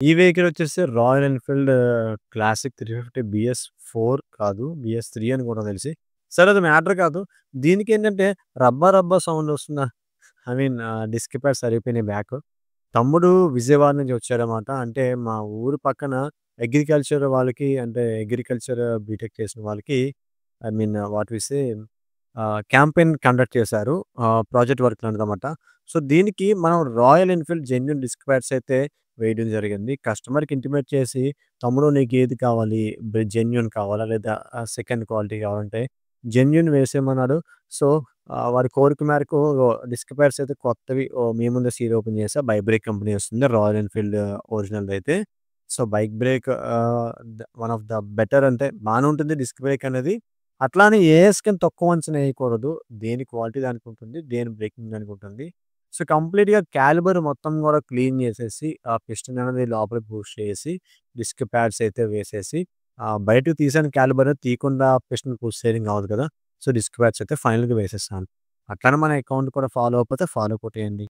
ఈ వెహికల్ వచ్చేసి royal Enfield classic 350 BS4 కాదు. BS3 అనుకుంటా తెలిసి. సరే అది మ్యాటర్ కాదు. దీనికేంటంటే రబ్బా రబ్బా సౌండ్ వస్తుందా? ఐ మీన్ డిస్క్ ప్యాడ్స్ అరిగిపోయినాయి బ్యాకు. తమ్ముడు విజయవాడ నుంచి వచ్చాడనమాట. అంటే మా ఊరు పక్కన అగ్రికల్చర్ వాళ్ళకి అంటే అగ్రికల్చర్ బీటెక్ చేసిన వాళ్ళకి I mean what we say campaign conduct చేశారు. ప్రాజెక్ట్ వర్క్ లాంటిదనమాట. సో, దీనికి మనం Royal Enfield genuine disc pads అయితే వేయడం జరిగింది. కస్టమర్‌కి ఇంటిమేట్ చేసి, "తమ్ముడు నీకేది కావాలి? జెన్యూన్ కావాలా? లేదా సెకండ్ క్వాలిటీ కావాలంటే" జెన్యూన్ వేసేయమన్నాడు. సో, వారి కోరిక మేరకు డిస్క్ ప్యాడ్స్ అయితే కొత్తవి మీ ముందే సీల్ ఓపెన్ చేశా. బైక్ బ్రేక్ కంపెనీ వస్తుంది. రాయల్ ఎన్‌ఫీల్డ్ ఒరిజినల్‌దయితే. So, bike brake one of the better అంటే బానే ఉంటుంది డిస్క్ బ్రేక్ అనేది. అట్లా అని ఏఎస్‌కేని తక్కువ అంచనా ఏయకూడదు. దేని క్వాలిటీ దానికుంటుంది. దేని బ్రేకింగ్ దానికుంటుంది. సో, కంప్లీట్‌గా క్యాలిబర్ మొత్తం గూడా క్లీన్ జేసేసి, ఆ పిస్టన్ అనేది లోపలికి పుష్ చేసి, డిస్క్ ప్యాడ్స్ అయితే వేసేసి, బయటకి తీసాను క్యాలిబర్ తీయకుండా పిస్టన్ పుష్ చేయడానికి అవ్వదు కదా! సో, డిస్క్ ప్యాడ్స్ అయితే ఫైనల్‌గా వేసేసాను. అట్లనే మన అకౌంట్ కూడా ఫాలో అవ్వకపోతే ఫాలో కొట్టేయండి.